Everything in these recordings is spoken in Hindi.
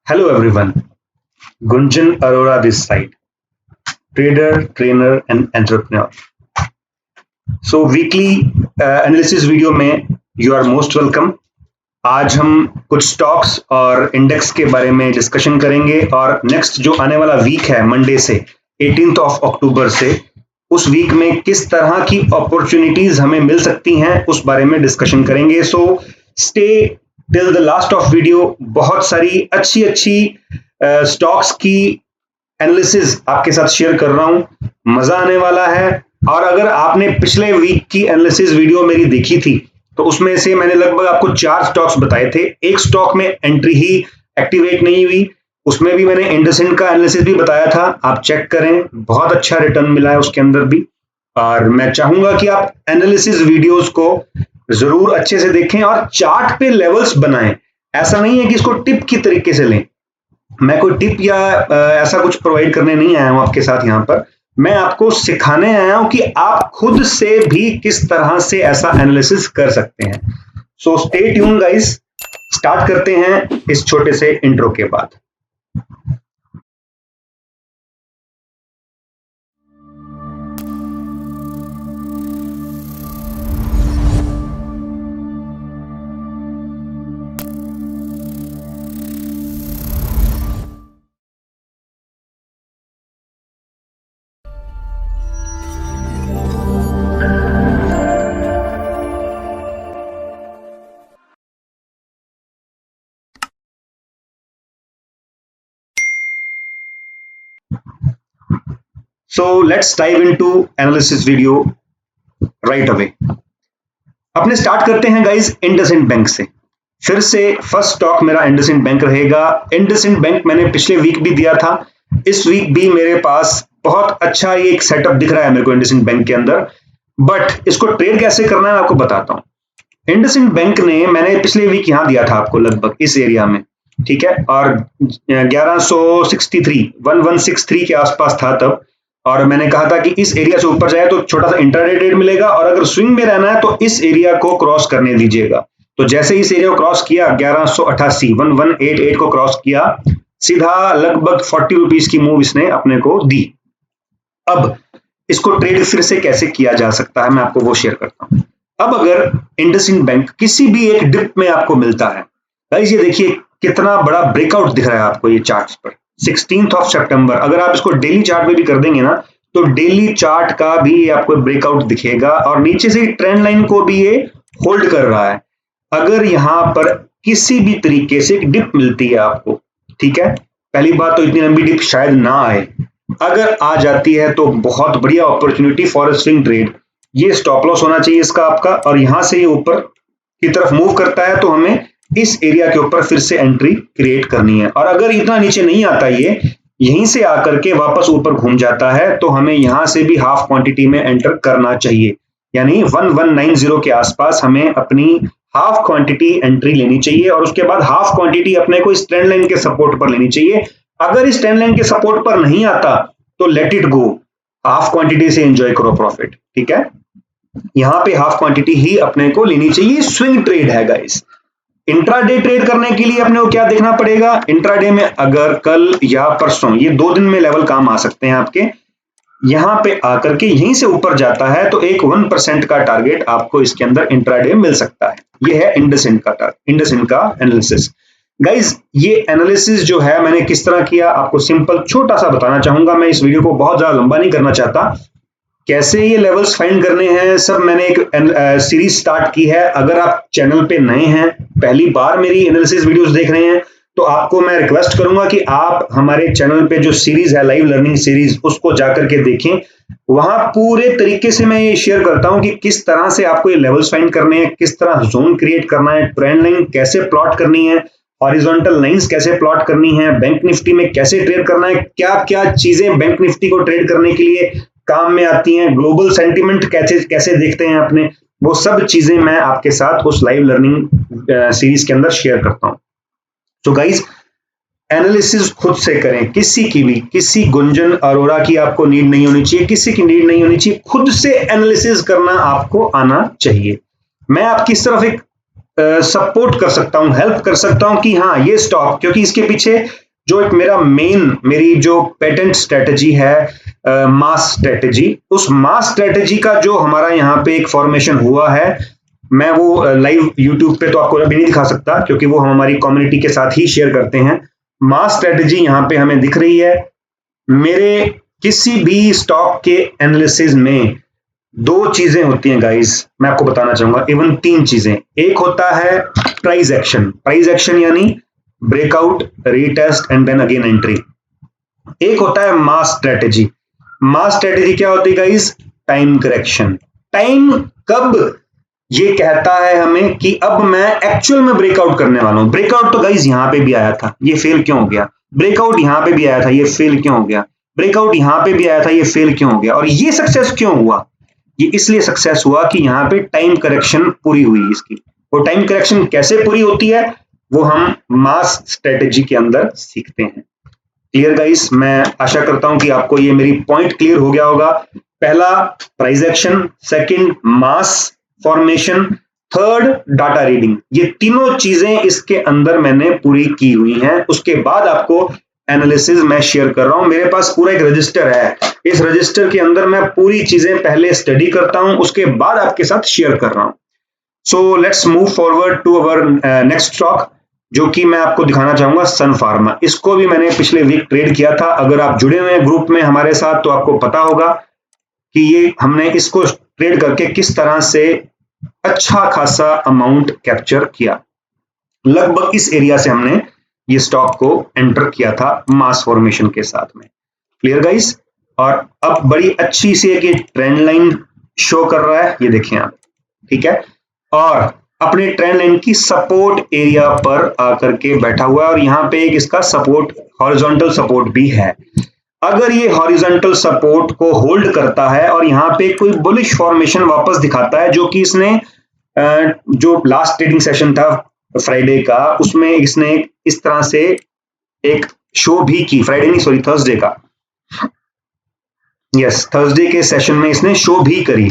Hello everyone, Gunjan Arora this side, trader, trainer and entrepreneur. So weekly analysis video में यू आर मोस्ट वेलकम। आज हम कुछ स्टॉक्स और इंडेक्स के बारे में डिस्कशन करेंगे और नेक्स्ट जो आने वाला वीक है मंडे से 18th ऑफ अक्टूबर से उस वीक में किस तरह की अपॉर्चुनिटीज हमें मिल सकती हैं उस बारे में डिस्कशन करेंगे। So stay till the last of video. बहुत सारी अच्छी अच्छी स्टॉक्स की एनालिसिस आपके साथ शेयर कर रहा हूं, मजा आने वाला है। और अगर आपने पिछले वीक की एनालिसिस वीडियो मेरी देखी थी तो उसमें से मैंने लगभग आपको 4 स्टॉक्स बताए थे। एक स्टॉक में एंट्री ही एक्टिवेट नहीं हुई, उसमें भी मैंने इंडसइंड का एनालिसिस भी बताया था, आप चेक करें, बहुत अच्छा रिटर्न मिला है उसके अंदर भी। और मैं चाहूंगा कि आप एनालिसिस वीडियोस को जरूर अच्छे से देखें और चार्ट पे लेवल्स बनाएं। ऐसा नहीं है कि इसको टिप की तरीके से लें, मैं कोई टिप या ऐसा कुछ प्रोवाइड करने नहीं आया हूं आपके साथ। यहां पर मैं आपको सिखाने आया हूं कि आप खुद से भी किस तरह से ऐसा एनालिसिस कर सकते हैं। So stay tune guys, start करते हैं इस छोटे से इंट्रो के बाद। So let's dive into analysis video right away। अपने स्टार्ट करते हैं गाइस इंडसइंड बैंक से। फिर से फर्स्ट स्टॉक मेरा इंडसइंड बैंक रहेगा। इंडसइंड बैंक मैंने पिछले वीक भी दिया था, इस वीक भी मेरे पास बहुत अच्छा ये एक सेटअप दिख रहा है मेरे को इंडसइंड बैंक के अंदर। बट इसको ट्रेड कैसे करना है आपको बताता हूं। इंडसइंड बैंक ने मैंने पिछले वीक यहां दिया था आपको लगभग इस एरिया में, ठीक है, और 1163 के आसपास था तब। और मैंने कहा था कि इस एरिया से ऊपर जाए तो छोटा सा इंट्राडे ट्रेड मिलेगा और अगर स्विंग में रहना है तो इस एरिया को क्रॉस करने दीजिएगा। तो जैसे इस एरिया को क्रॉस किया 1188 को क्रॉस किया, सीधा लगभग 40 रुपीज की मूव इसने अपने को दी। अब इसको ट्रेड फिर से कैसे किया जा सकता है मैं आपको वो शेयर करता हूं। अब अगर इंडसइंड बैंक किसी भी एक डिप में आपको मिलता है, गाइस ये देखिए कितना बड़ा ब्रेकआउट दिख रहा है आपको ये चार्ट्स पर 16th ऑफ सितंबर। अगर आप इसको डेली चार्ट पे भी कर देंगे ना तो डेली चार्ट का भी आपको ब्रेकआउट दिखेगा और नीचे से ट्रेंड लाइन को भी ये होल्ड कर रहा है। अगर यहां पर किसी भी तरीके से एक डिप मिलती है आपको, ठीक है, पहली बात तो इतनी लंबी डिप शायद ना आए, अगर आ जाती है तो बहुत बढ़िया अपॉर्चुनिटी फॉर स्विंग ट्रेड। ये स्टॉप लॉस होना चाहिए इसका आपका, और यहां से ये ऊपर की तरफ मूव करता है तो हमें इस एरिया के ऊपर फिर से एंट्री क्रिएट करनी है। और अगर इतना नीचे नहीं आता ये, यहीं से आकर के वापस ऊपर घूम जाता है तो हमें यहां से भी हाफ क्वांटिटी में एंटर करना चाहिए, यानी 1190 के आसपास हमें अपनी हाफ क्वांटिटी एंट्री लेनी चाहिए और उसके बाद हाफ क्वांटिटी अपने को इस ट्रेंड लाइन के सपोर्ट पर लेनी चाहिए। अगर इस ट्रेंड लाइन के सपोर्ट पर नहीं आता तो let it go, half quantity से एंजॉय करो प्रॉफिट, ठीक है। यहां पे हाफ क्वांटिटी ही अपने को लेनी चाहिए। स्विंग ट्रेड है गाइस। इंट्राडे ट्रेड करने के लिए अपने को क्या देखना पड़ेगा, इंट्राडे में अगर कल या परसों ये 2 दिन में लेवल काम आ सकते हैं आपके, यहां पे आकर के यहीं से ऊपर जाता है तो एक 1% का टारगेट आपको इसके अंदर इंट्राडे मिल सकता है। ये है इंडसइंड का एनालिसिस। गाइस ये एनालिसिस जो है मैंने किस तरह किया आपको सिंपल छोटा सा बताना चाहूंगा। मैं इस वीडियो को बहुत ज्यादा लंबा नहीं करना चाहता। कैसे ये लेवल्स फाइंड करने हैं सब मैंने एक सीरीज स्टार्ट की है। अगर आप चैनल पे नए हैं, पहली बार मेरी एनालिसिस वीडियोस देख रहे हैं, तो आपको मैं रिक्वेस्ट करूंगा कि आप हमारे चैनल पे जो सीरीज है लाइव लर्निंग सीरीज उसको जाकर के देखें। वहां पूरे तरीके से मैं ये शेयर करता हूं कि किस तरह से आपको ये लेवल्स फाइंड करने हैं, किस तरह जोन क्रिएट करना है, ट्रेंड लाइन कैसे प्लॉट करनी है, हॉरिजॉन्टल लाइंस कैसे प्लॉट करनी है, बैंक निफ्टी में कैसे ट्रेड करना है, क्या क्या चीजें बैंक निफ्टी को ट्रेड करने के लिए काम में आती हैं, ग्लोबल सेंटीमेंट कैसे कैसे देखते हैं अपने, वो सब चीजें मैं आपके साथ उस लाइव लर्निंग सीरीज के अंदर शेयर करता हूं। तो गाइस एनालिसिस खुद से करें, किसी की भी, किसी गुंजन अरोरा की आपको नीड नहीं होनी चाहिए, किसी की नीड नहीं होनी चाहिए, खुद से एनालिसिस करना आपको आना चाहिए। मैं आपकी सिर्फ एक सपोर्ट कर सकता हूं, हेल्प कर सकता हूं कि हाँ ये स्टॉक, क्योंकि इसके पीछे जो एक मेरी जो पेटेंट स्ट्रेटजी है, मास स्ट्रेटजी, उस मास स्ट्रेटजी का जो हमारा यहाँ पे एक फॉर्मेशन हुआ है, मैं वो लाइव यूट्यूब पे तो आपको अभी नहीं दिखा सकता क्योंकि वो हम हमारी कम्युनिटी के साथ ही शेयर करते हैं। मास स्ट्रेटजी यहाँ पे हमें दिख रही है। मेरे किसी भी स्टॉक के एनालिसिस में दो चीजें होती हैं गाइस, मैं आपको बताना चाहूंगा, इवन तीन चीजें। एक होता है प्राइस एक्शन यानी breakout, retest and then again entry. एक होता है मास स्ट्रेटजी। मास स्ट्रेटजी क्या होती है गाइस? Time correction. टाइम कब ये कहता है हमें कि अब मैं एक्चुअल में ब्रेकआउट करने वाला हूं। ब्रेकआउट तो गाइस यहां पे भी आया था, ये फेल क्यों हो गया? ब्रेकआउट यहां पे भी आया था, ये फेल क्यों हो गया? ब्रेकआउट यहां पे भी आया था, ये फेल क्यों हो गया? और ये सक्सेस क्यों हुआ? ये इसलिए सक्सेस हुआ कि यहाँ पे टाइम करेक्शन पूरी हुई इसकी। वो टाइम करेक्शन कैसे पूरी होती है वो हम मास स्ट्रेटेजी के अंदर सीखते हैं। Clear guys? मैं आशा करता हूं कि आपको ये मेरी पॉइंट क्लियर हो गया होगा। पहला प्राइस एक्शन, सेकंड मास फॉर्मेशन, थर्ड डाटा रीडिंग। ये तीनों चीजें इसके अंदर मैंने पूरी की हुई हैं। उसके बाद आपको एनालिसिस मैं शेयर कर रहा हूं। मेरे पास पूरा एक रजिस्टर है, इस रजिस्टर के अंदर मैं पूरी चीजें पहले स्टडी करता हूं, उसके बाद आपके साथ शेयर कर रहा हूं। So let's move forward to our next stock, जो कि मैं आपको दिखाना चाहूंगा सन फार्मा। इसको भी मैंने पिछले वीक ट्रेड किया था। अगर आप जुड़े हुए हैं ग्रुप में हमारे साथ तो आपको पता होगा कि ये हमने इसको ट्रेड करके किस तरह से अच्छा खासा अमाउंट कैप्चर किया। लगभग इस एरिया से हमने ये स्टॉक को एंटर किया था मास फॉर्मेशन के साथ में। Clear guys? और अब बड़ी अच्छी सी एक ट्रेंड लाइन शो कर रहा है, ये देखें आप, ठीक है, और अपने ट्रेंड लाइन की सपोर्ट एरिया पर आकर के बैठा हुआ है। और यहाँ पे एक इसका सपोर्ट, हॉरिजॉन्टल सपोर्ट भी है। अगर ये हॉरिजॉन्टल सपोर्ट को होल्ड करता है और यहाँ पे कोई बुलिश फॉर्मेशन वापस दिखाता है, जो कि इसने जो लास्ट ट्रेडिंग सेशन था फ्राइडे का, उसमें इसने इस तरह से एक शो भी की, फ्राइडे नहीं सॉरी थर्सडे का, यस थर्सडे के सेशन में इसने शो भी करी।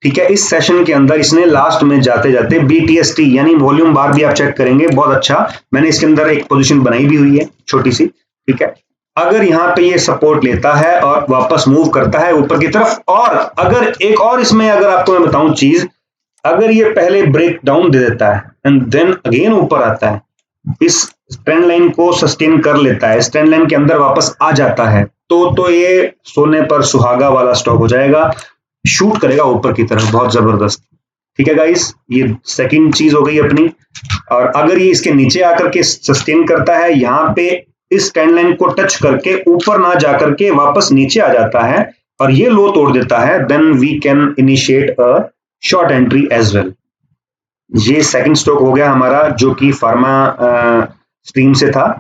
ठीक है, इस सेशन के अंदर इसने लास्ट में जाते जाते BTST यानी वॉल्यूम बार भी आप चेक करेंगे, बहुत अच्छा, मैंने इसके अंदर एक पोजीशन बनाई भी हुई है छोटी सी। ठीक है, अगर यहाँ पे ये सपोर्ट लेता है और वापस मूव करता है ऊपर की तरफ, और अगर एक और इसमें अगर आपको मैं बताऊं चीज, अगर ये पहले ब्रेक डाउन दे देता है एंड देन अगेन ऊपर आता है, इस ट्रेंड लाइन को सस्टेन कर लेता है, इस ट्रेंड लाइन के अंदर वापस आ जाता है, तो ये सोने पर सुहागा वाला स्टॉक हो जाएगा, शूट करेगा ऊपर की तरफ बहुत जबरदस्त। ठीक है गाइस, ये सेकंड चीज हो गई अपनी। और अगर ये इसके नीचे आकर के सस्टेन करता है, यहाँ पे इस ट्रेंड लाइन को टच करके ऊपर ना जाकर के वापस नीचे आ जाता है और ये लो तोड़ देता है, then we can initiate a short entry as well. ये सेकंड स्टॉक हो गया हमारा, जो कि फार्मा स्ट्रीम से था।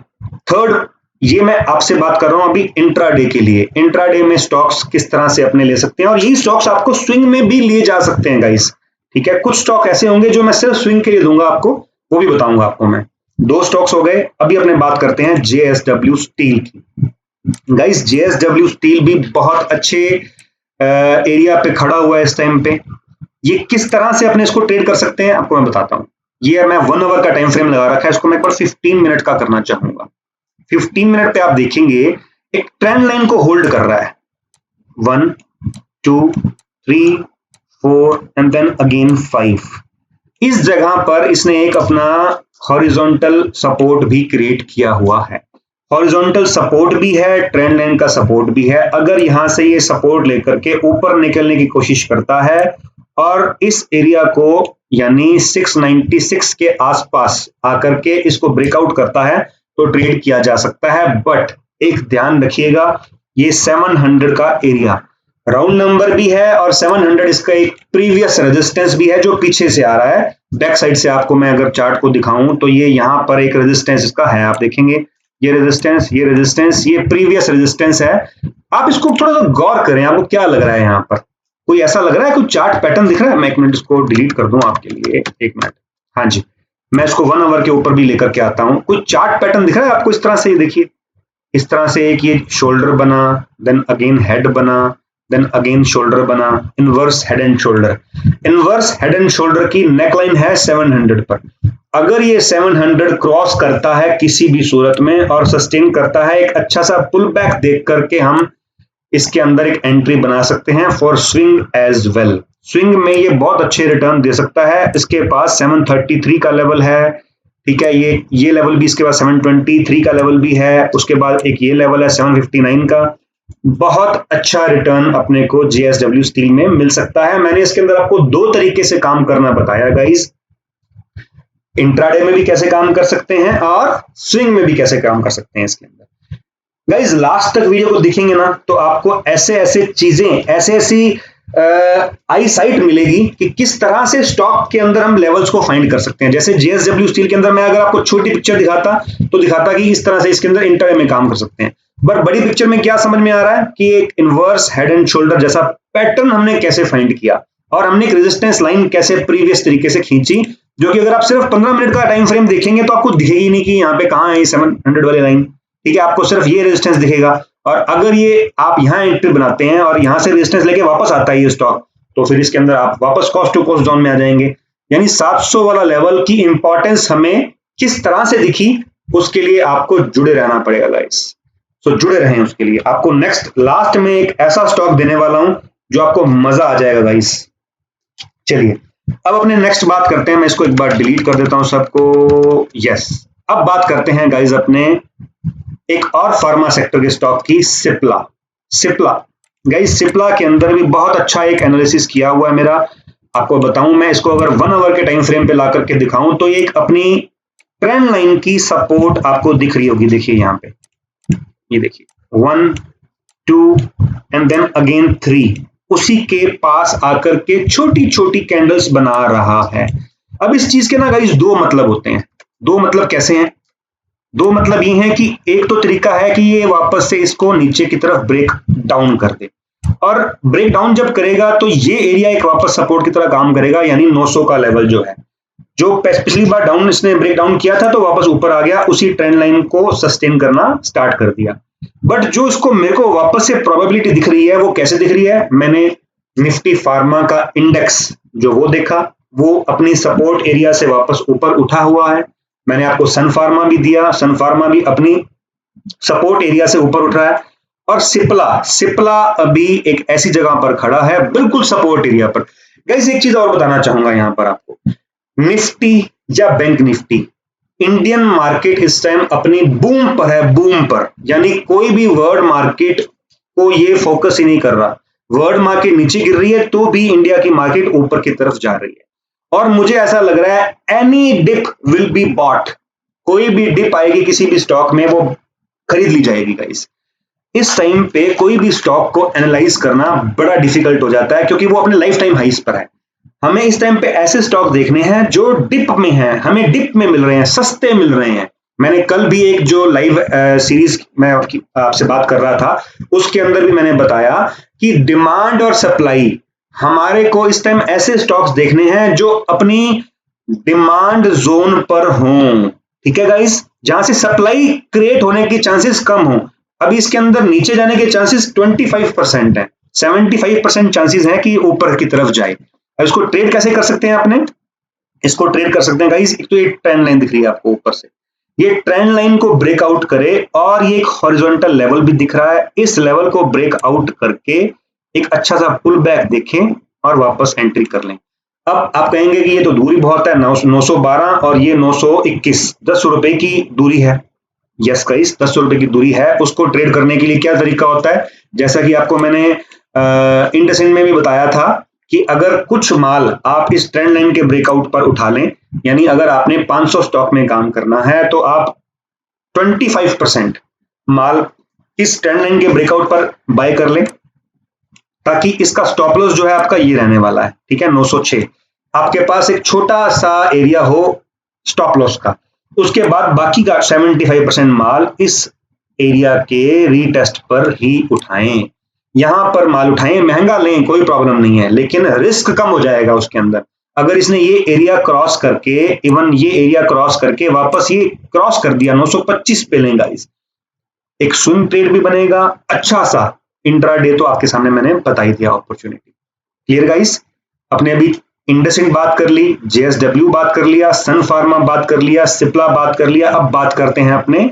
थर्ड, ये मैं आपसे बात कर रहा हूं अभी इंट्राडे के लिए। इंट्राडे में स्टॉक्स किस तरह से अपने ले सकते हैं, और यही स्टॉक्स आपको स्विंग में भी लिए जा सकते हैं गाइस। ठीक है, कुछ स्टॉक ऐसे होंगे जो मैं सिर्फ स्विंग के लिए दूंगा आपको, वो भी बताऊंगा आपको मैं। दो स्टॉक्स हो गए। अभी अपने बात करते हैं JSW स्टील की। गाइस JSW स्टील भी बहुत अच्छे एरिया पे खड़ा हुआ है इस टाइम पे। ये किस तरह से अपने इसको ट्रेड कर सकते हैं आपको मैं बताता हूं। ये मैं 1 आवर का टाइम फ्रेम लगा रखा है, इसको मैं एक बार 15 मिनट का करना चाहूंगा। 15 मिनट पे आप देखेंगे एक ट्रेंड लाइन को होल्ड कर रहा है, 1 2 3 4 एंड देन अगेन 5। इस जगह पर इसने एक अपना हॉरिजॉन्टल सपोर्ट भी क्रिएट किया हुआ है। हॉरिजॉन्टल सपोर्ट भी है, ट्रेंड लाइन का सपोर्ट भी है। अगर यहां से ये सपोर्ट लेकर के ऊपर निकलने की कोशिश करता है और इस एरिया को यानी 696 के आसपास आकर के इसको ब्रेकआउट करता है तो ट्रेड किया जा सकता है। बट एक ध्यान रखिएगा, ये 700 का एरिया राउंड नंबर भी है और 700 इसका एक प्रीवियस रेजिस्टेंस भी है जो पीछे से आ रहा है। बैक साइड से आपको मैं अगर चार्ट को दिखाऊं तो ये यहाँ पर एक रेजिस्टेंस इसका है, आप देखेंगे ये रेजिस्टेंस, ये रेजिस्टेंस, ये प्रीवियस रेजिस्टेंस है। आप इसको थोड़ा सा गौर करें, आपको क्या लग रहा है यहाँ पर, कोई ऐसा लग रहा है, कोई चार्ट पैटर्न दिख रहा है? मैं एक मिनट इसको डिलीट कर दूं आपके लिए, एक मिनट। हाँ जी, मैं इसको 1 आवर के ऊपर भी लेकर के आता हूं। कोई चार्ट पैटर्न दिख रहा है आपको इस तरह से? देखिए इस तरह से एक ये शोल्डर बना, देन अगेन हेड बना, देन अगेन शोल्डर बना, inverse head and shoulder. Inverse head and shoulder की नेकलाइन है 700 पर। अगर ये 700 क्रॉस करता है किसी भी सूरत में और सस्टेन करता है, एक अच्छा सा पुल बैक देख करके हम इसके अंदर एक एंट्री बना सकते हैं for swing as well. Swing में ये बहुत अच्छे रिटर्न दे सकता है। इसके पास 733 का लेवल है, ठीक है, ये लेवल भी इसके पास 723 का लेवल भी है, उसके बाद एक ये लेवल है 759 का। बहुत अच्छा रिटर्न अपने को जेएसडब्ल्यू स्टील में मिल सकता है। मैंने इसके अंदर आपको दो तरीके से काम करना बताया गाइस, इंट्राडे में भी कैसे काम कर सकते हैं और स्विंग में भी कैसे काम कर सकते हैं इसके अंदर। गाइस लास्ट तक वीडियो को देखेंगे ना तो आपको ऐसे ऐसे चीजें, ऐसे ऐसी आई साइट मिलेगी कि किस तरह से स्टॉक के अंदर हम लेवल्स को फाइंड कर सकते हैं। जैसे जेएसडब्ल्यू स्टील के अंदर मैं अगर आपको छोटी पिक्चर दिखाता तो दिखाता कि इस तरह से इसके अंदर इंट्राडे में काम कर सकते हैं, बट बड़ी पिक्चर में क्या समझ में आ रहा है कि एक इनवर्स हेड एंड शोल्डर जैसा पैटर्न हमने कैसे फाइंड किया और हमने एक रेजिस्टेंस लाइन कैसे प्रीवियस तरीके से खींची, जो कि अगर आप सिर्फ 15 मिनट का टाइम फ्रेम देखेंगे तो आपको दिखेगी नहीं कि यहाँ पे कहाँ है 700 वाली लाइन, ठीक है, आपको सिर्फ ये रेजिस्टेंस दिखेगा। और अगर ये आप यहाँ एंट्री बनाते हैं और यहाँ से रेजिस्टेंस लेके वापस आता है ये स्टॉक, तो फिर इसके अंदर आप वापस कॉस्ट टू कॉस्ट जोन में आ जाएंगे। यानी 700 वाला लेवल की इंपॉर्टेंस हमें किस तरह से दिखी उसके लिए आपको जुड़े रहना पड़ेगा गाइस। तो जुड़े रहें उसके लिए। आपको नेक्स्ट लास्ट में एक ऐसा स्टॉक देने वाला हूं जो आपको मजा आ जाएगा गाइस। चलिए अब अपने नेक्स्ट बात करते हैं। मैं इसको एक बार डिलीट कर देता हूं सबको। यस, अब बात करते हैं गाइस अपने एक और फार्मा सेक्टर के स्टॉक की, सिप्ला। सिप्ला गाइस, सिप्ला के अंदर भी बहुत अच्छा एक एनालिसिस किया हुआ है मेरा। आपको बताऊं, मैं इसको अगर 1 आवर के टाइम फ्रेम पे ला करके दिखाऊं तो ये एक अपनी ट्रेंड लाइन की सपोर्ट आपको दिख रही होगी। देखिए यहाँ पे, ये देखिए 1 2 एंड देन अगेन 3, उसी के पास आकर के छोटी छोटी कैंडल्स बना रहा है। अब इस चीज के ना गाइस दो मतलब होते हैं। दो मतलब कैसे हैं? दो मतलब ये है कि एक तो तरीका है कि ये वापस से इसको नीचे की तरफ ब्रेक डाउन कर दे, और ब्रेक डाउन जब करेगा तो ये एरिया एक वापस सपोर्ट की तरह काम करेगा, यानी 900 का लेवल जो है, जो पिछली बार डाउन इसने ब्रेक डाउन किया था तो वापस ऊपर आ गया, उसी ट्रेंड लाइन को सस्टेन करना स्टार्ट कर दिया। बट जो इसको मेरे को वापस से प्रोबेबिलिटी दिख रही है वो कैसे दिख रही है? मैंने निफ्टी फार्मा का इंडेक्स जो वो देखा, वो अपनी सपोर्ट एरिया से वापस ऊपर उठा हुआ है। मैंने आपको सन फार्मा भी दिया, सन फार्मा भी अपनी सपोर्ट एरिया से ऊपर उठ रहा है। और सिप्ला अभी एक ऐसी जगह पर खड़ा है बिल्कुल सपोर्ट एरिया पर। गाइस एक चीज और बताना चाहूंगा यहां पर आपको, निफ्टी या बैंक निफ्टी, इंडियन मार्केट इस टाइम अपनी बूम पर है, बूम पर। यानी कोई भी वर्ल्ड मार्केट को ये फोकस ही नहीं कर रहा। वर्ल्ड मार्केट नीचे गिर रही है तो भी इंडिया की मार्केट ऊपर की तरफ जा रही है। और मुझे ऐसा लग रहा है any dip will be bought, कोई भी डिप आएगी किसी भी स्टॉक में वो खरीद ली जाएगी गाइस। इस टाइम पे कोई भी स्टॉक को एनालाइज करना बड़ा डिफिकल्ट हो जाता है क्योंकि वो अपने लाइफ टाइम हाइस पर है। हमें इस टाइम पे ऐसे स्टॉक देखने हैं जो डिप में हैं, हमें डिप में मिल रहे हैं, सस्ते मिल रहे हैं। मैंने कल भी एक जो लाइव सीरीज मैं आपसे बात कर रहा था उसके अंदर भी मैंने बताया कि डिमांड और सप्लाई, हमारे को इस टाइम ऐसे स्टॉक्स देखने हैं जो अपनी डिमांड जोन पर हों, ठीक है गाइस, जहां से सप्लाई क्रिएट होने के चांसेस कम हो। अभी इसके अंदर नीचे जाने के चांसेस 25% है, 75% चांसेस है कि ऊपर की तरफ जाए। इसको ट्रेड कैसे कर सकते हैं? आपने इसको ट्रेड कर सकते हैं गाइस, एक तो ये ट्रेंड लाइन दिख रही है आपको ऊपर से, ये ट्रेंड लाइन को ब्रेकआउट करे और ये एक हॉरिजॉन्टल लेवल भी दिख रहा है, इस लेवल को ब्रेकआउट करके एक अच्छा सा पुल बैक देखें और वापस एंट्री कर लें। अब आप कहेंगे कि ये तो दूरी बहुत है, 912 और ये 921, 10 रुपए की दूरी है। यस गाइस, 10 रुपए की दूरी है। उसको ट्रेड करने के लिए क्या तरीका होता है? जैसा कि आपको मैंने इंडसेंड में भी बताया था कि अगर कुछ माल आप इस ट्रेंड लाइन के ब्रेकआउट पर उठा लें, यानी अगर आपने 500 स्टॉक में काम करना है तो आप 25% माल इस ट्रेंड लाइन के ब्रेकआउट पर बाय कर लें, ताकि इसका स्टॉप लॉस जो है आपका ये रहने वाला है, ठीक है, 906। आपके पास एक छोटा सा एरिया हो स्टॉप लॉस का, उसके बाद बाकी का 75% माल इस एरिया के रीटेस्ट पर ही उठाएं। यहां पर माल उठाएं, महंगा लें, कोई प्रॉब्लम नहीं है, लेकिन रिस्क कम हो जाएगा उसके अंदर। अगर इसने ये एरिया क्रॉस करके, इवन ये एरिया क्रॉस करके वापस ये क्रॉस कर दिया 925 पे लेंगा, इस एक स्विंग ट्रेड भी बनेगा अच्छा सा, इंट्राडे तो आपके सामने मैंने बता ही दिया अपॉर्चुनिटी। Clear guys? अपने अभी इंडसइंड बात कर ली, जेएसडब्ल्यू बात कर लिया, सन फार्मा बात कर लिया, सिप्ला बात कर लिया। अब बात करते हैं अपने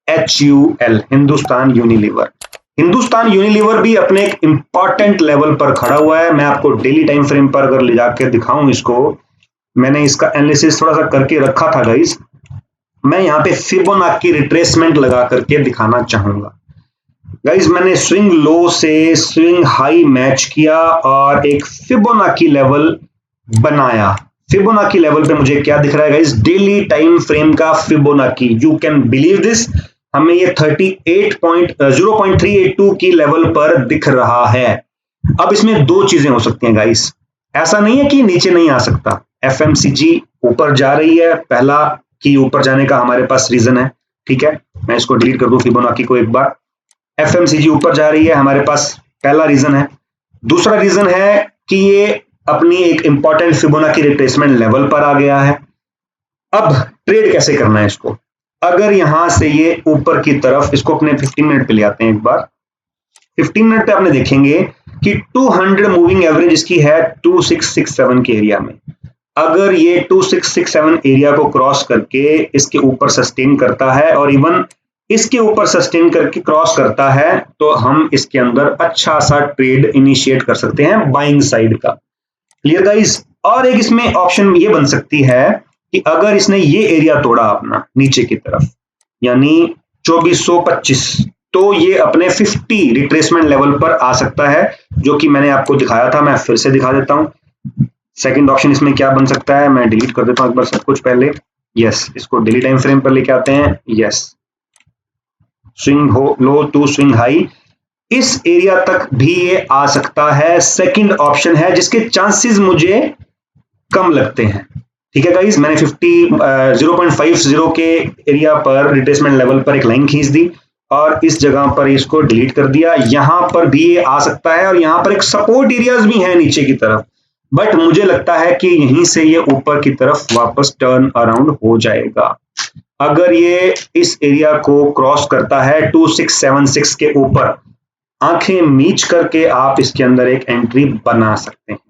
HUL, Hindustan Unilever. Hindustan Unilever भी अपने एक इंपॉर्टेंट लेवल पर खड़ा हुआ है। मैं आपको डेली टाइम फ्रेम पर अगर ले जाकर दिखाऊं इसको, मैंने इसका एनालिसिस थोड़ा सा करके रखा था गाइस। मैं यहाँ पे फिबोनाची रिट्रेसमेंट लगा करके दिखाना चाहूंगा गाइस। मैंने स्विंग लो से स्विंग हाई मैच किया और एक फिबोनाची लेवल बनाया। फिबोनाची लेवल पे मुझे क्या दिख रहा है गाइस? डेली टाइम फ्रेम का Fibonacci. You can believe this, हमें ये 0.382 की लेवल पर दिख रहा है। अब इसमें दो चीजें हो सकती हैं गाइस, ऐसा नहीं है कि नीचे नहीं आ सकता। FMCG ऊपर जा रही है, पहला की ऊपर जाने का हमारे पास रीजन है। ठीक है, मैं इसको डिलीट कर दूं फिबोनाची को एक बार। FMCG ऊपर जा रही है, हमारे पास पहला रीजन है। दूसरा रीजन है कि ये अपनी एक इंपॉर्टेंट फिबोनाची रिट्रेसमेंट लेवल पर आ गया है। अब ट्रेड कैसे करना है इसको? अगर यहां से ये ऊपर की तरफ, इसको अपने 15 मिनट पे ले आते हैं एक बार। 15 मिनट पे आपने देखेंगे कि 200 मूविंग एवरेज इसकी है 2667 के एरिया में। अगर ये 2667 एरिया को क्रॉस करके इसके ऊपर सस्टेन करता है और इवन इसके ऊपर सस्टेन करके क्रॉस करता है, तो हम इसके अंदर अच्छा सा ट्रेड इनिशिएट कर सकते हैं बाइंग साइड का। Clear guys? और एक इसमें ऑप्शन ये बन सकती है कि अगर इसने ये एरिया तोड़ा अपना नीचे की तरफ, यानी 2425, तो ये अपने 50 रिट्रेसमेंट लेवल पर आ सकता है, जो कि मैंने आपको दिखाया था। मैं फिर से दिखा देता हूं। सेकंड ऑप्शन इसमें क्या बन सकता है, मैं डिलीट कर देता हूं एक बार सब कुछ पहले। यस, इसको डेली टाइम फ्रेम पर लेके आते हैं। यस, स्विंग हो लो टू स्विंग हाई, इस एरिया तक भी ये आ सकता है। सेकंड ऑप्शन है जिसके चांसेस मुझे कम लगते हैं। ठीक है गाइस, मैंने 0.50 के एरिया पर रिट्रेसमेंट लेवल पर एक लाइन खींच दी और इस जगह पर इसको डिलीट कर दिया। यहां पर भी ये आ सकता है और यहां पर एक सपोर्ट एरियाज भी है नीचे की तरफ, बट मुझे लगता है कि यहीं से ये ऊपर की तरफ वापस टर्न अराउंड हो जाएगा। अगर ये इस एरिया को क्रॉस करता है 2676 के ऊपर, आंखें मीच करके आप इसके अंदर एक एंट्री बना सकते हैं।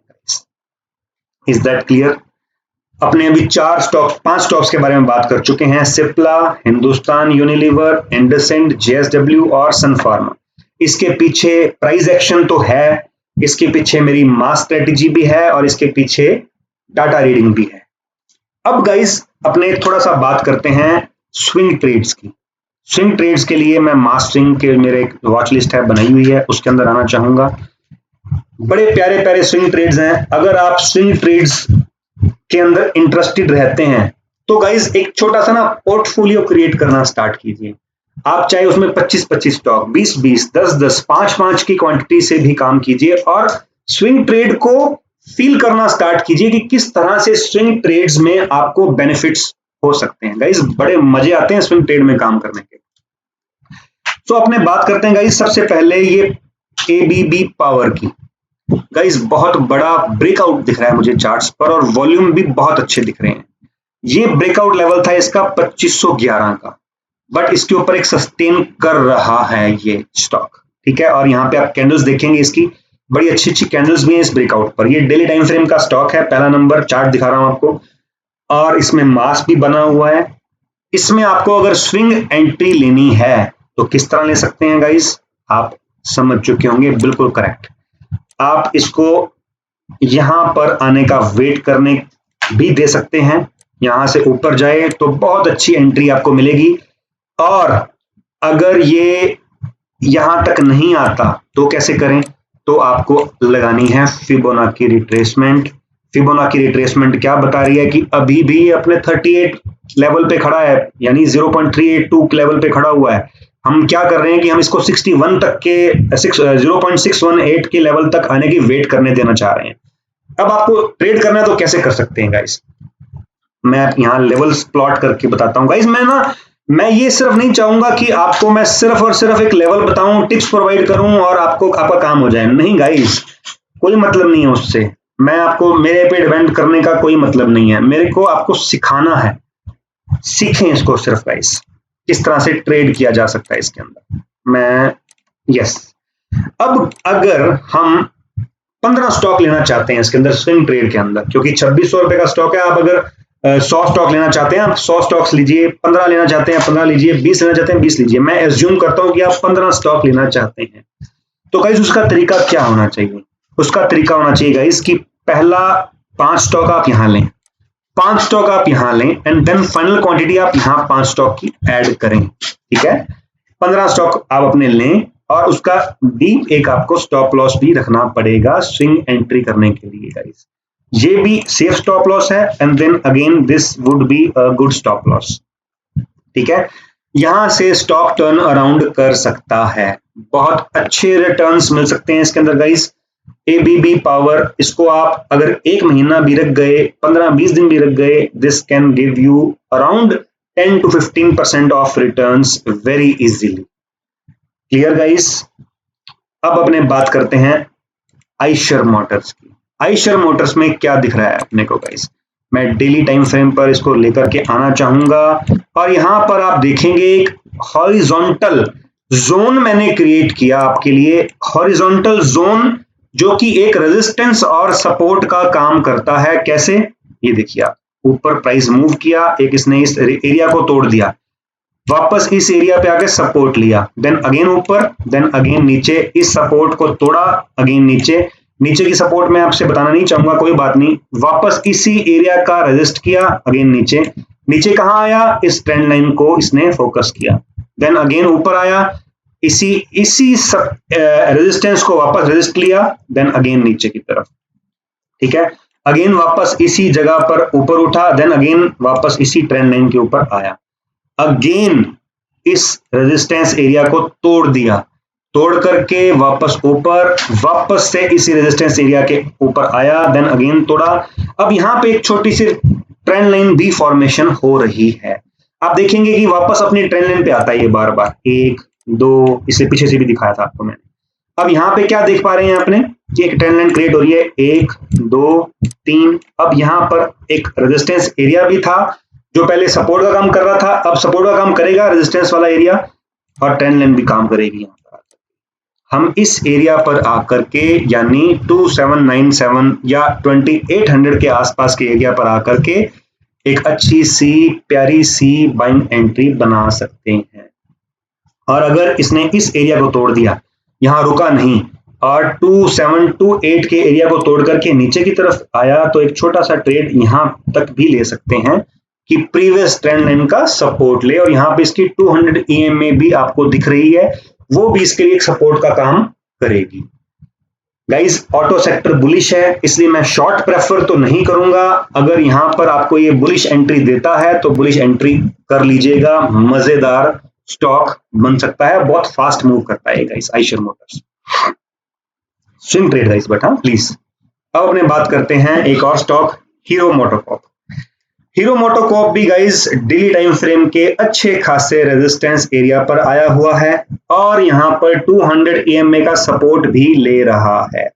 Is that clear? अपने अभी 5 स्टॉक्स के बारे में बात कर चुके हैं, सिप्ला, हिंदुस्तान यूनिलीवर, इंडसइंड, जेएसडब्ल्यू और सन फार्मा। इसके पीछे प्राइस एक्शन तो है, इसके पीछे मेरी मास स्ट्रेटेजी भी है और इसके पीछे डाटा रीडिंग भी है। अब गाइस अपने थोड़ा सा बात करते हैं स्विंग ट्रेड्स की। स्विंग ट्रेड्स के लिए मैं मास स्विंग के मेरे एक वॉच लिस्ट है बनाई हुई है, उसके अंदर आना चाहूंगा। बड़े प्यारे प्यारे स्विंग ट्रेड्स हैं। अगर आप स्विंग ट्रेड्स के अंदर इंटरेस्टेड रहते हैं तो गाइस एक छोटा सा ना पोर्टफोलियो क्रिएट करना स्टार्ट कीजिए। आप चाहे उसमें 25-25 स्टॉक, 20-20, 10-10, 5-5 की क्वांटिटी से भी काम कीजिए और स्विंग ट्रेड को फील करना स्टार्ट कीजिए कि किस तरह से स्विंग ट्रेड्स में आपको बेनिफिट्स हो सकते हैं। गाइस बड़े मजे आते हैं स्विंग ट्रेड में काम करने के। तो अपने बात करते हैं गाइस सबसे पहले ये ABB पावर की। गाइस बहुत बड़ा ब्रेकआउट दिख रहा है मुझे चार्ट्स पर और वॉल्यूम भी बहुत अच्छे दिख रहे हैं। ये ब्रेकआउट लेवल था इसका 2511 का, बट इसके ऊपर एक सस्टेन कर रहा है ये स्टॉक। ठीक है, और यहाँ पे आप कैंडल्स देखेंगे, इसकी बड़ी अच्छी अच्छी कैंडल्स भी हैं इस ब्रेकआउट पर। ये डेली टाइम फ्रेम का स्टॉक है, पहला नंबर चार्ट दिखा रहा हूं आपको, और इसमें मास भी बना हुआ है। इसमें आपको अगर स्विंग एंट्री लेनी है तो किस तरह ले सकते हैं गाइस, आप समझ चुके होंगे, बिल्कुल करेक्ट। आप इसको यहां पर आने का वेट करने भी दे सकते हैं, यहां से ऊपर जाए तो बहुत अच्छी एंट्री आपको मिलेगी। और अगर ये यहां तक नहीं आता तो कैसे करें, तो आपको लगानी है फिबोनाची रिट्रेसमेंट। फिबोनाची रिट्रेसमेंट क्या बता रही है कि अभी भी अपने 38 लेवल पे खड़ा है, यानी 0.382 लेवल पे खड़ा हुआ है। हम क्या कर रहे हैं कि हम इसको 61 तक के 0.618 के लेवल तक आने की वेट करने देना चाह रहे हैं। अब आपको ट्रेड करना है तो कैसे कर सकते हैं गाइस, मैं यहाँ लेवल्स प्लॉट करके बताता हूँ गाइस। मैं ये सिर्फ नहीं चाहूंगा कि आपको मैं सिर्फ और सिर्फ एक लेवल बताऊं, टिप्स प्रोवाइड करूं और आपका काम हो जाए। नहीं गाइस, कोई मतलब नहीं है उससे। मैं आपको मेरे पे डिपेंड करने का कोई मतलब नहीं है, मेरे को आपको सिखाना है। सीखें इसको सिर्फ गाइस, किस तरह से ट्रेड किया जा सकता है इसके अंदर। मैं यस अब अगर हम 15 स्टॉक लेना चाहते हैं इसके अंदर स्विंग ट्रेड के अंदर, क्योंकि 2600 रुपए का स्टॉक है, आप अगर 100 स्टॉक लेना चाहते हैं आप 100 स्टॉक्स लीजिए, 15 लेना चाहते हैं 15 लीजिए, 20 लेना चाहते हैं 20 लीजिए। मैं एज्यूम करता हूं कि आप 15 स्टॉक लेना चाहते हैं, तो गाइस उसका तरीका क्या होना चाहिए? उसका तरीका होना चाहिए गाइस कि पहला 5 स्टॉक आप यहां लें, 5 स्टॉक आप यहां लें, एंड देन फाइनल क्वांटिटी आप यहां 5 स्टॉक की ऐड करें। ठीक है, 15 स्टॉक आप अपने लें और उसका भी एक आपको स्टॉप लॉस भी रखना पड़ेगा स्विंग एंट्री करने के लिए गाइस। ये भी सेफ स्टॉप लॉस है, and then again this would be a good stop loss. ठीक है, यहां से स्टॉक टर्न अराउंड कर सकता है, बहुत अच्छे रिटर्न्स मिल सकते हैं इसके अंदर गाइस। एबीबी पावर, इसको आप अगर 1 महीना भी रख गए, 15-20 दिन भी रख गए, this can give you around 10 to 15% of returns very easily. Clear guys? अब अपने बात करते हैं आइशर मोटर्स की। आइशर मोटर्स में क्या दिख रहा है अपने को गाइस? मैं डेली टाइम फ्रेम पर इसको लेकर के आना चाहूंगा, और यहां पर आप देखेंगे एक हॉरिजॉन्टल जोन मैंने क्रिएट किया आपके लिए। हॉरिजॉन्टल जोन जो कि एक रेजिस्टेंस और सपोर्ट का काम करता है। कैसे? ये देखिए, आप ऊपर प्राइस मूव किया, एक इसने इस एरिया को तोड़ दिया, वापस इस एरिया पे आके सपोर्ट लिया, देन अगेन ऊपर, देन अगेन नीचे, इस सपोर्ट को तोड़ा, अगेन नीचे, नीचे की सपोर्ट मैं आपसे बताना नहीं चाहूंगा, कोई बात नहीं, वापस इसी एरिया का रेजिस्ट किया, अगेन नीचे, नीचे कहां आया? इस ट्रेंड लाइन को इसने फोकस किया, देन अगेन ऊपर आया, इसी इसी रेजिस्टेंस को वापस रेजिस्ट लिया, देन अगेन नीचे की तरफ। ठीक है, अगेन वापस इसी जगह पर ऊपर उठा, देन अगेन वापस इसी ट्रेंड लाइन के ऊपर आया, अगेन इस रेजिस्टेंस एरिया को तोड़ दिया, तोड़ करके वापस ऊपर, वापस से इसी रेजिस्टेंस एरिया के ऊपर आया, देन अगेन तोड़ा। अब यहां पे एक छोटी सी ट्रेंड लाइन भी फॉर्मेशन हो रही है। आप देखेंगे कि वापस अपनी ट्रेंड लाइन पे आता है ये बार बार, 1 2, इससे पीछे से भी दिखाया था आपको मैंने। अब यहाँ पे क्या देख पा रहे हैं आपने कि एक ट्रेंड लाइन क्रिएट हो रही है, 1 2 3। अब यहाँ पर एक रेजिस्टेंस एरिया भी था जो पहले सपोर्ट का काम कर रहा था, अब सपोर्ट का काम करेगा रेजिस्टेंस वाला एरिया, और ट्रेंड लाइन भी काम करेगी। यहाँ पर हम इस एरिया पर आकर के, यानी 2797 या 2800 के आसपास के एरिया पर आकर के एक अच्छी सी प्यारी सी बाइंग एंट्री बना सकते हैं। और अगर इसने इस एरिया को तोड़ दिया, यहां रुका नहीं, और 2728 के एरिया को तोड़ करके नीचे की तरफ आया, तो एक छोटा सा ट्रेड यहां तक भी ले सकते हैं कि प्रीवियस ट्रेंड लाइन का सपोर्ट ले, और यहां पे इसकी 200 EMA भी आपको दिख रही है, वो भी इसके लिए एक सपोर्ट का काम करेगी। गाइस, ऑटो सेक्टर बुलिश है, इसलिए मैं शॉर्ट प्रेफर तो नहीं करूंगा। अगर यहां पर आपको ये बुलिश एंट्री देता है तो बुलिश एंट्री कर लीजिएगा, मजेदार स्टॉक बन सकता है, बहुत फास्ट मूव करता है guys Eicher Motors. Swing trade guys, but हाँ प्लीज। अब अपने बात करते हैं एक और stock, hero MotoCorp. Hero MotoCorp भी गाइस डेली टाइम फ्रेम के अच्छे खासे रेजिस्टेंस एरिया पर आया हुआ है, और यहां पर 200 EMA का सपोर्ट भी ले रहा है।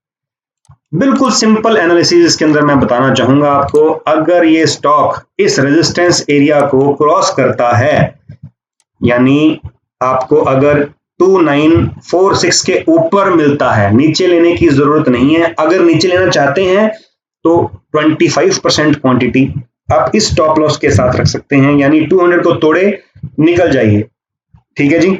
बिल्कुल सिंपल एनालिसिस इसके अंदर मैं बताना चाहूंगा आपको। अगर ये स्टॉक इस रेजिस्टेंस एरिया को क्रॉस करता है, यानी आपको अगर 2946 के ऊपर मिलता है, नीचे लेने की जरूरत नहीं है, अगर नीचे लेना चाहते हैं तो 25% क्वांटिटी आप इस स्टॉप लॉस के साथ रख सकते हैं, यानी 200 को तोड़े निकल जाइए। ठीक है जी,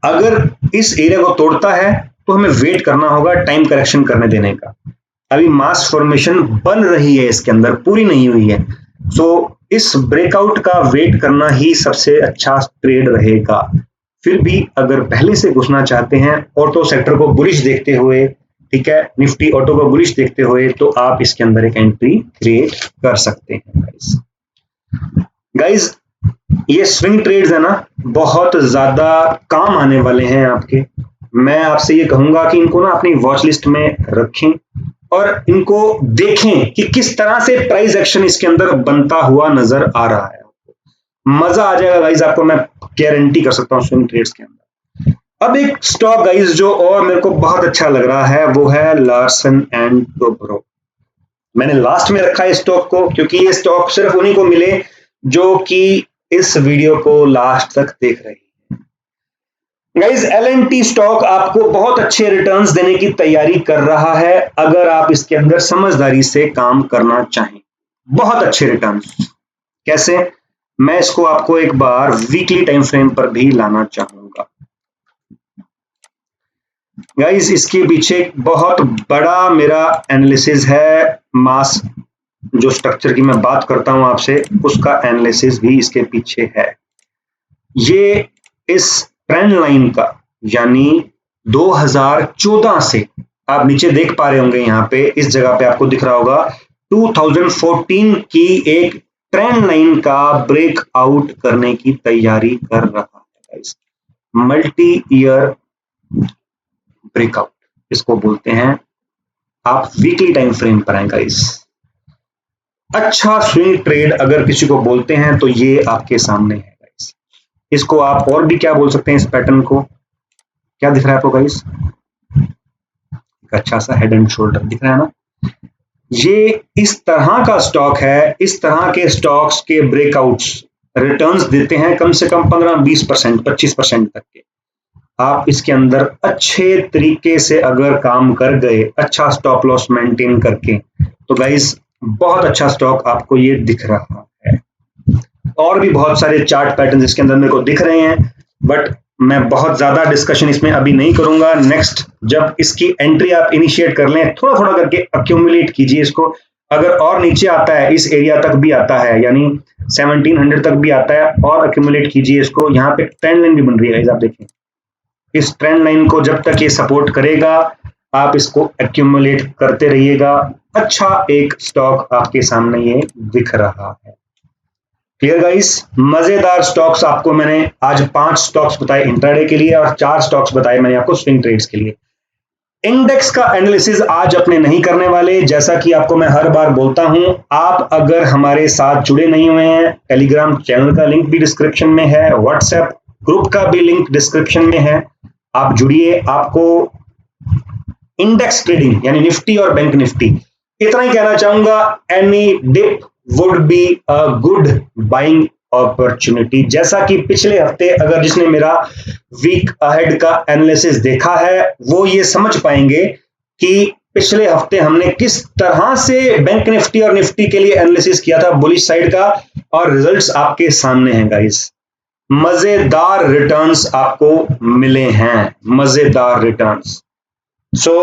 अगर इस एरिया को तोड़ता है तो हमें वेट करना होगा टाइम करेक्शन करने देने का। अभी मास फॉर्मेशन बन रही है इसके अंदर, पूरी नहीं हुई है, सो इस ब्रेकआउट का वेट करना ही सबसे अच्छा ट्रेड रहेगा। फिर भी अगर पहले से घुसना चाहते हैं ऑटो सेक्टर को बुलिश देखते हुए, ठीक है, निफ्टी ऑटो को बुलिश देखते हुए, तो आप इसके अंदर एक एंट्री क्रिएट कर सकते हैं गाइस। ये स्विंग ट्रेड्स है ना, बहुत ज्यादा काम आने वाले हैं आपके। मैं आपसे ये कहूंगा कि इनको ना अपनी वॉच लिस्ट में रखें और इनको देखें कि किस तरह से प्राइस एक्शन इसके अंदर बनता हुआ नजर आ रहा है। मजा आ जाएगा गाइस आपको, मैं गारंटी कर सकता हूं स्विंग ट्रेड्स के अंदर। अब एक स्टॉक गाइस जो और मेरे को बहुत अच्छा लग रहा है वो है लार्सन एंड टोब्रो। मैंने लास्ट में रखा है स्टॉक को, क्योंकि ये स्टॉक सिर्फ उन्हीं को मिले जो कि इस वीडियो को लास्ट तक देख रहे हैं। गाइस L&T स्टॉक आपको बहुत अच्छे रिटर्न्स देने की तैयारी कर रहा है अगर आप इसके अंदर समझदारी से काम करना चाहें। बहुत अच्छे रिटर्न्स कैसे, मैं इसको आपको एक बार वीकली टाइम फ्रेम पर भी लाना चाहूंगा। गाइस इसके पीछे बहुत बड़ा मेरा एनालिसिस है, मास जो स्ट्रक्चर की मैं बात करता हूं आपसे उसका एनालिसिस भी इसके पीछे है। ये इस ट्रेंड लाइन का यानी 2014 से आप नीचे देख पा रहे होंगे, यहाँ पे इस जगह पे आपको दिख रहा होगा 2014 की एक ट्रेंड लाइन का ब्रेकआउट करने की तैयारी कर रहा है। मल्टी ईयर ब्रेकआउट इसको बोलते हैं। आप वीकली टाइम फ्रेम पर आएगा इस अच्छा स्विंग ट्रेड अगर किसी को बोलते हैं तो ये आपके सामने है गाइस। इसको आप और भी क्या बोल सकते हैं, इस पैटर्न को क्या दिख रहा है आपको गाइस, अच्छा सा हेड एंड शोल्डर दिख रहा है ना। ये इस तरह का स्टॉक है, इस तरह के स्टॉक्स के ब्रेकआउट्स रिटर्न्स देते हैं कम से कम 15-20%, 25% तक के। आप इसके अंदर अच्छे तरीके से अगर काम कर गए, अच्छा स्टॉप लॉस मेंटेन करके, तो गाइस बहुत अच्छा स्टॉक आपको ये दिख रहा है। और भी बहुत सारे चार्ट पैटर्न इसके अंदर मेरे को दिख रहे हैं, बट मैं बहुत ज्यादा डिस्कशन इसमें अभी नहीं करूंगा। नेक्स्ट जब इसकी एंट्री आप इनिशिएट कर लें, थोड़ा थोड़ा करके अक्यूमुलेट कीजिए इसको। अगर और नीचे आता है, इस एरिया तक भी आता है यानी 1700 तक भी आता है, और अक्यूमुलेट कीजिए इसको। यहाँ पे ट्रेंड लाइन भी बन रही है, आप देखें इस ट्रेंड लाइन को जब तक ये सपोर्ट करेगा आप इसको एक्यूमुलेट करते रहिएगा। अच्छा एक स्टॉक आपके सामने ये दिख रहा है। क्लियर गाइस, मजेदार स्टॉक्स आपको मैंने आज 5 स्टॉक्स बताए इंट्राडे के लिए और 4 स्टॉक्स बताए मैंने आपको स्विंग ट्रेड्स के लिए। इंडेक्स का एनालिसिस आज अपने नहीं करने वाले, जैसा कि आपको मैं हर बार बोलता हूं। आप अगर हमारे साथ जुड़े नहीं हुए हैं, टेलीग्राम चैनल का लिंक भी डिस्क्रिप्शन में है, व्हाट्सएप ग्रुप का भी लिंक डिस्क्रिप्शन में है, आप जुड़िए। आपको इंडेक्स ट्रेडिंग यानी निफ्टी और बैंक निफ्टी, इतना ही कहना चाहूंगा। Any dip would be a good buying opportunity. जैसा कि पिछले हफ्ते अगर जिसने मेरा वीक अहेड का एनालिसिस देखा है वो ये समझ पाएंगे कि पिछले हफ्ते हमने किस तरह से बैंक निफ्टी और निफ्टी के लिए एनालिसिस किया था बुलिश साइड का, और रिजल्ट्स आपके सामने हैं गाइस। मजेदार रिटर्न्स आपको मिले हैं, मजेदार रिटर्न्स। सो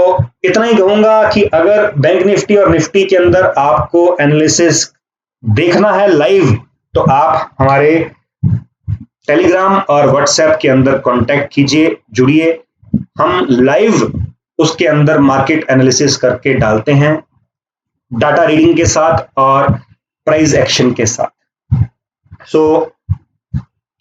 इतना ही कहूंगा कि अगर बैंक निफ्टी और निफ्टी के अंदर आपको एनालिसिस देखना है लाइव, तो आप हमारे टेलीग्राम और व्हाट्सएप के अंदर कांटेक्ट कीजिए, जुड़िए। हम लाइव उसके अंदर मार्केट एनालिसिस करके डालते हैं, डाटा रीडिंग के साथ और प्राइस एक्शन के साथ। सो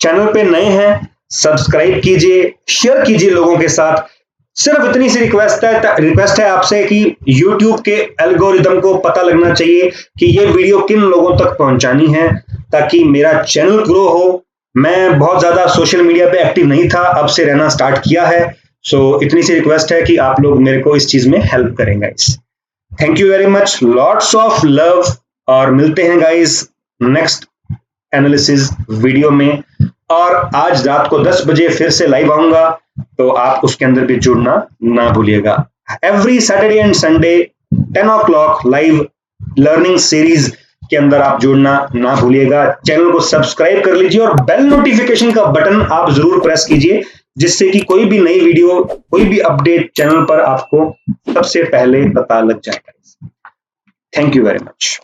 चैनल पे नए हैं, सब्सक्राइब कीजिए, शेयर कीजिए लोगों के साथ। सिर्फ इतनी सी रिक्वेस्ट है आपसे कि YouTube के एल्गोरिदम को पता लगना चाहिए कि ये वीडियो किन लोगों तक पहुंचानी है, ताकि मेरा चैनल ग्रो हो। मैं बहुत ज्यादा सोशल मीडिया पे एक्टिव नहीं था, अब से रहना स्टार्ट किया है। सो इतनी सी रिक्वेस्ट है कि आप लोग मेरे को इस चीज में हेल्प करें guys. Thank you very much, lots of love, और मिलते हैं गाइस नेक्स्ट एनालिसिस वीडियो में। और आज रात को 10 बजे फिर से लाइव आऊंगा, तो आप उसके अंदर भी जुड़ना ना भूलिएगा। Every Saturday and Sunday 10 o'clock live learning series के अंदर आप जुड़ना ना भूलिएगा। चैनल को सब्सक्राइब कर लीजिए और बेल नोटिफिकेशन का बटन आप जरूर प्रेस कीजिए, जिससे कि कोई भी नई वीडियो, कोई भी अपडेट चैनल पर आपको सबसे पहले पता लग जाएगा। Thank you very much.